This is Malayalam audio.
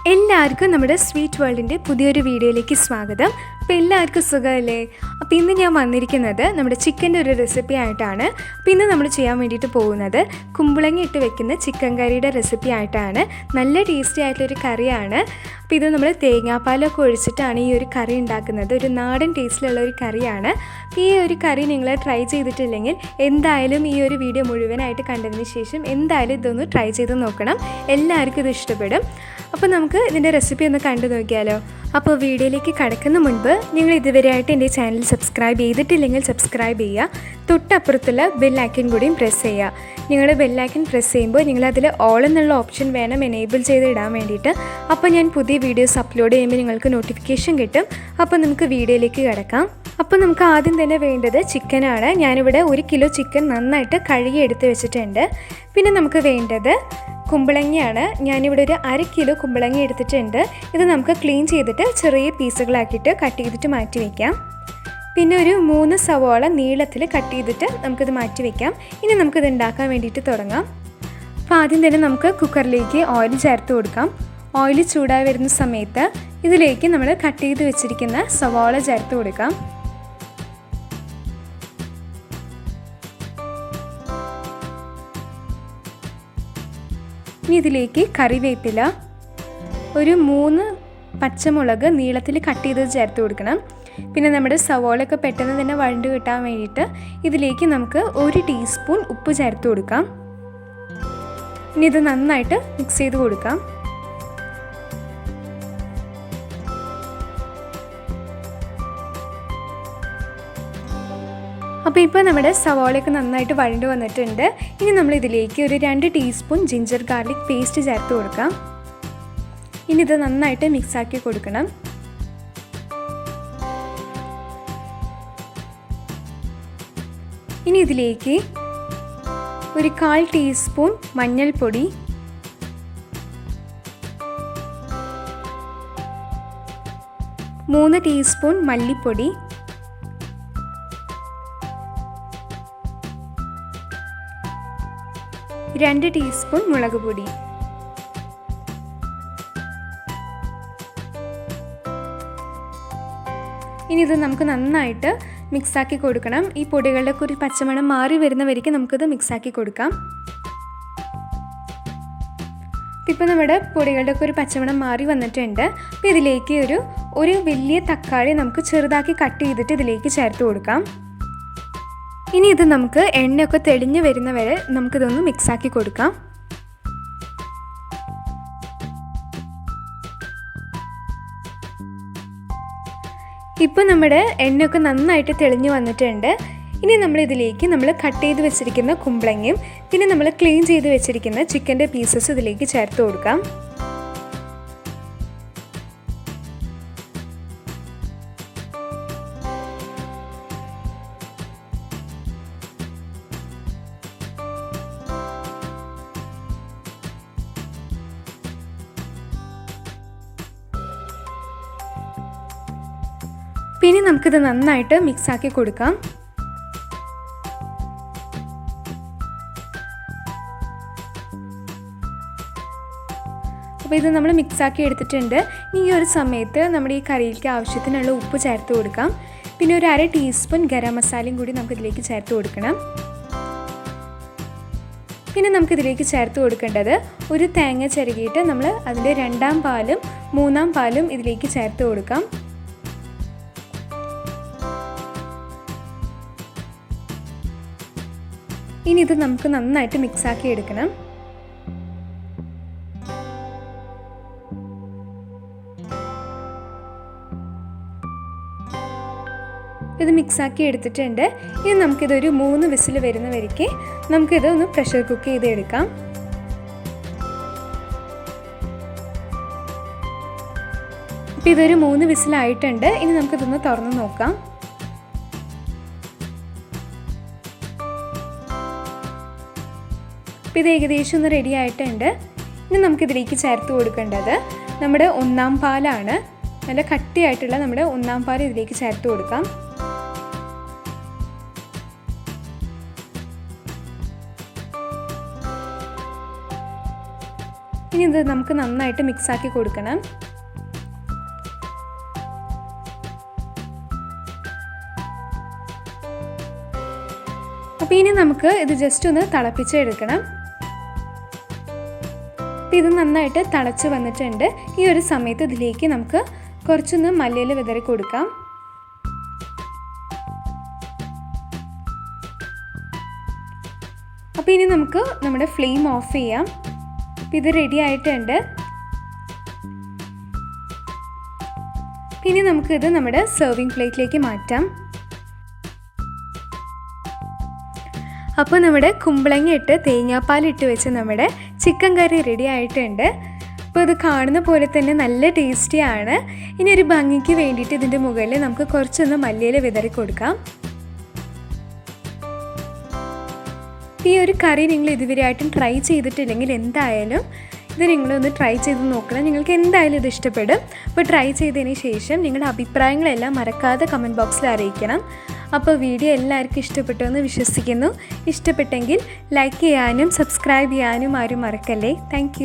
എല്ലാവർക്കും നമ്മുടെ സ്വീറ്റ് വേൾഡിൻ്റെ പുതിയൊരു വീഡിയോയിലേക്ക് സ്വാഗതം. അപ്പോൾ എല്ലാവർക്കും സുഖമല്ലേ? അപ്പോൾ ഇന്ന് ഞാൻ വന്നിരിക്കുന്നത് നമ്മുടെ ചിക്കൻ്റെ ഒരു റെസിപ്പി ആയിട്ടാണ്. അപ്പോൾ ഇന്ന് നമ്മൾ ചെയ്യാൻ വേണ്ടിയിട്ട് പോകുന്നത് കുമ്പളങ്ങ ഇട്ട് വെക്കുന്ന ചിക്കൻ കറിയുടെ റെസിപ്പി ആയിട്ടാണ്. നല്ല ടേസ്റ്റി ആയിട്ടുള്ളൊരു കറിയാണ്. അപ്പോൾ ഇത് നമ്മൾ തേങ്ങാപ്പാലൊക്കെ ഒഴിച്ചിട്ടാണ് ഈ ഒരു കറി ഉണ്ടാക്കുന്നത്. ഒരു നാടൻ ടേസ്റ്റിലുള്ള ഒരു കറിയാണ്. ഈ ഒരു കറി നിങ്ങൾ ട്രൈ ചെയ്തിട്ടില്ലെങ്കിൽ എന്തായാലും ഈ ഒരു വീഡിയോ മുഴുവനായിട്ട് കണ്ടതിന് ശേഷം എന്തായാലും ഇതൊന്ന് ട്രൈ ചെയ്ത് നോക്കണം. എല്ലാവർക്കും ഇത് ഇഷ്ടപ്പെടും. അപ്പോൾ നമുക്ക് ഇതിൻ്റെ റെസിപ്പി ഒന്ന് കണ്ടു നോക്കിയാലോ. അപ്പോൾ വീഡിയോയിലേക്ക് കടക്കുന്ന മുൻപ് നിങ്ങൾ ഇതുവരെയായിട്ട് എൻ്റെ ചാനൽ സബ്സ്ക്രൈബ് ചെയ്തിട്ടില്ലെങ്കിൽ സബ്സ്ക്രൈബ് ചെയ്യുക. തൊട്ടപ്പുറത്തുള്ള ബെല്ലൈക്കൺ കൂടിയും പ്രസ് ചെയ്യുക. നിങ്ങൾ ബെല്ലൈക്കൺ പ്രസ് ചെയ്യുമ്പോൾ നിങ്ങളതിൽ ഓൾ എന്നുള്ള ഓപ്ഷൻ വേണം എനേബിൾ ചെയ്ത് ഇടാൻ വേണ്ടിയിട്ട്. അപ്പോൾ ഞാൻ പുതിയ വീഡിയോസ് അപ്ലോഡ് ചെയ്യുമ്പോൾ നിങ്ങൾക്ക് നോട്ടിഫിക്കേഷൻ കിട്ടും. അപ്പോൾ നമുക്ക് വീഡിയോയിലേക്ക് കിടക്കാം. അപ്പോൾ നമുക്ക് ആദ്യം തന്നെ വേണ്ടത് ചിക്കനാണ്. ഞാനിവിടെ 1 കിലോ ചിക്കൻ നന്നായിട്ട് കഴുകി എടുത്ത് വെച്ചിട്ടുണ്ട്. പിന്നെ നമുക്ക് വേണ്ടത് കുമ്പളങ്ങയാണ്. ഞാനിവിടെ ഒരു 1/2 കിലോ കുമ്പളങ്ങ എടുത്തിട്ടുണ്ട്. ഇത് നമുക്ക് ക്ലീൻ ചെയ്തിട്ട് ചെറിയ പീസുകളാക്കിയിട്ട് കട്ട് ചെയ്തിട്ട് മാറ്റി വയ്ക്കാം. പിന്നെ ഒരു 3 സവാള നീളത്തിൽ കട്ട് ചെയ്തിട്ട് നമുക്കിത് മാറ്റി വയ്ക്കാം. ഇനി നമുക്കിത് ഉണ്ടാക്കാൻ വേണ്ടിയിട്ട് തുടങ്ങാം. അപ്പോൾ ആദ്യം തന്നെ നമുക്ക് കുക്കറിലേക്ക് ഓയിൽ ചേർത്ത് കൊടുക്കാം. ഓയിൽ ചൂടായി വരുന്ന സമയത്ത് ഇതിലേക്ക് നമ്മൾ കട്ട് ചെയ്ത് വെച്ചിരിക്കുന്ന സവാള ചേർത്ത് കൊടുക്കാം. ഇനി ഇതിലേക്ക് കറിവേപ്പില, ഒരു 3 പച്ചമുളക് നീളത്തിൽ കട്ട് ചെയ്ത് ചേർത്ത് കൊടുക്കണം. പിന്നെ നമ്മുടെ സവോളയൊക്കെ പെട്ടെന്ന് തന്നെ വഴണ്ട് കിട്ടാൻ വേണ്ടിയിട്ട് ഇതിലേക്ക് നമുക്ക് 1 ടീസ്പൂൺ ഉപ്പ് ചേർത്ത് കൊടുക്കാം. ഇനി ഇത് നന്നായിട്ട് മിക്സ് ചെയ്ത് കൊടുക്കാം. അപ്പോൾ ഇപ്പോൾ നമ്മുടെ സവാളയൊക്കെ നന്നായിട്ട് വഴണ്ട് വന്നിട്ടുണ്ട്. ഇനി നമ്മൾ ഇതിലേക്ക് ഒരു 2 ടീസ്പൂൺ ജിഞ്ചർ ഗാർലിക് പേസ്റ്റ് ചേർത്ത് കൊടുക്കാം. ഇനി ഇത് നന്നായിട്ട് മിക്സാക്കി കൊടുക്കണം. ഇനി ഇതിലേക്ക് ഒരു 1/4 ടീസ്പൂൺ മഞ്ഞൾപ്പൊടി, 3 ടീസ്പൂൺ മല്ലിപ്പൊടി, 2 ടീസ്പൂൺ മുളക് പൊടി, ഇനി ഇത് നമുക്ക് നന്നായിട്ട് മിക്സാക്കി കൊടുക്കണം. ഈ പൊടികളുടെയൊക്കെ ഒരു പച്ചമണം മാറി വരുന്നവരേക്കും നമുക്കിത് മിക്സാക്കി കൊടുക്കാം. ഇപ്പോൾ നമ്മുടെ പൊടികളുടെയൊക്കെ ഒരു പച്ചമണം മാറി വന്നിട്ടുണ്ട്. അപ്പോൾ ഇതിലേക്ക് ഒരു വലിയ തക്കാളി നമുക്ക് ചെറുതാക്കി കട്ട് ചെയ്തിട്ട് ഇതിലേക്ക് ചേർത്ത് കൊടുക്കാം. ഇനി ഇത് നമുക്ക് എണ്ണയൊക്കെ തെളിഞ്ഞ് വരുന്ന വരെ നമുക്കിതൊന്ന് മിക്സാക്കി കൊടുക്കാം. ഇപ്പോൾ നമ്മുടെ എണ്ണയൊക്കെ നന്നായിട്ട് തെളിഞ്ഞ് വന്നിട്ടുണ്ട്. ഇനി നമ്മളിതിലേക്ക് കട്ട് ചെയ്ത് വെച്ചിരിക്കുന്ന കുമ്പളങ്ങയും പിന്നെ നമ്മൾ ക്ലീൻ ചെയ്ത് വെച്ചിരിക്കുന്ന ചിക്കൻ്റെ പീസസ് ഇതിലേക്ക് ചേർത്ത് കൊടുക്കാം. പിന്നെ നമുക്കിത് നന്നായിട്ട് മിക്സാക്കി കൊടുക്കാം. അപ്പോൾ ഇത് നമ്മൾ മിക്സാക്കി എടുത്തിട്ടുണ്ട്. ഈ ഒരു സമയത്ത് നമ്മുടെ ഈ കറിയിലേക്ക് ആവശ്യത്തിനുള്ള ഉപ്പ് ചേർത്ത് കൊടുക്കാം. പിന്നെ ഒരു 1/2 ടീസ്പൂൺ ഗരം മസാലയും കൂടി നമുക്കിതിലേക്ക് ചേർത്ത് കൊടുക്കണം. പിന്നെ നമുക്കിതിലേക്ക് ചേർത്ത് കൊടുക്കേണ്ടത് ഒരു തേങ്ങ ചിരകിയിട്ട് നമ്മൾ അതിൻ്റെ 2ാം പാലും 3ാം പാലും ഇതിലേക്ക് ചേർത്ത് കൊടുക്കാം. ഇനി ഇത് നമുക്ക് നന്നായിട്ട് മിക്സാക്കി എടുക്കണം. ഇത് മിക്സാക്കി എടുത്തിട്ടുണ്ട്. ഇനി നമുക്കിതൊരു 3 വിസിൽ വരുന്നവരേക്ക് നമുക്കിത് ഒന്ന് പ്രഷർ കുക്ക് ചെയ്ത് എടുക്കാം. അപ്പോൾ ഇതൊരു 3 വിസിലായിട്ടുണ്ട്. ഇനി നമുക്കിതൊന്ന് തുറന്ന് നോക്കാം. അപ്പോൾ ഇത് ഏകദേശം ഒന്ന് റെഡി ആയിട്ടുണ്ട്. ഇനി നമുക്കിതിലേക്ക് ചേർത്ത് കൊടുക്കേണ്ടത് നമ്മുടെ 1ാം പാലാണ്. നല്ല കട്ടിയായിട്ടുള്ള നമ്മുടെ 1ാം പാൽ ഇതിലേക്ക് ചേർത്ത് കൊടുക്കാം. ഇനി ഇത് നമുക്ക് നന്നായിട്ട് മിക്സാക്കി കൊടുക്കണം. അപ്പോൾ ഇനി നമുക്ക് ഇത് ജസ്റ്റ് ഒന്ന് തിളപ്പിച്ചെടുക്കണം. അപ്പോൾ ഇത് നന്നായിട്ട് തിളച്ച് വന്നിട്ടുണ്ട്. ഈ ഒരു സമയത്ത് ഇതിലേക്ക് നമുക്ക് കുറച്ചൊന്ന് മല്ലിയില വിതറി കൊടുക്കാം. അപ്പോൾ ഇനി നമുക്ക് നമ്മുടെ ഫ്ലെയിം ഓഫ് ചെയ്യാം. ഇത് റെഡി ആയിട്ടുണ്ട്. ഇനി നമുക്കിത് നമ്മുടെ സെർവിങ് പ്ലേറ്റിലേക്ക് മാറ്റാം. അപ്പോൾ നമ്മുടെ കുമ്പളങ്ങ ഇട്ട് തേങ്ങാപ്പാലിട്ട് വെച്ച് നമ്മുടെ ചിക്കൻ കറി റെഡി ആയിട്ടുണ്ട്. അപ്പോൾ ഇത് കാണുന്ന പോലെ തന്നെ നല്ല ടേസ്റ്റിയാണ്. ഇനി ഒരു ഭംഗിക്ക് വേണ്ടിയിട്ട് ഇതിൻ്റെ മുകളിൽ നമുക്ക് കുറച്ചൊന്ന് മല്ലിയില വിതറി കൊടുക്കാം. ഈ ഒരു കറി നിങ്ങൾ ഇതുവരെയായിട്ടും ട്രൈ ചെയ്തിട്ടില്ലെങ്കിൽ എന്തായാലും ഇത് നിങ്ങളൊന്ന് ട്രൈ ചെയ്ത് നോക്കണം. നിങ്ങൾക്ക് എന്തായാലും ഇത് ഇഷ്ടപ്പെടും. അപ്പോൾ ട്രൈ ചെയ്തതിന് ശേഷം നിങ്ങളുടെ അഭിപ്രായങ്ങളെല്ലാം മറക്കാതെ കമൻറ്റ് ബോക്സിൽ അറിയിക്കണം. അപ്പോൾ വീഡിയോ എല്ലാവർക്കും ഇഷ്ടപ്പെട്ടു എന്ന് വിശ്വസിക്കുന്നു. ഇഷ്ടപ്പെട്ടെങ്കിൽ ലൈക്ക് ചെയ്യാനും സബ്സ്ക്രൈബ് ചെയ്യാനും ആരും മറക്കല്ലേ. താങ്ക്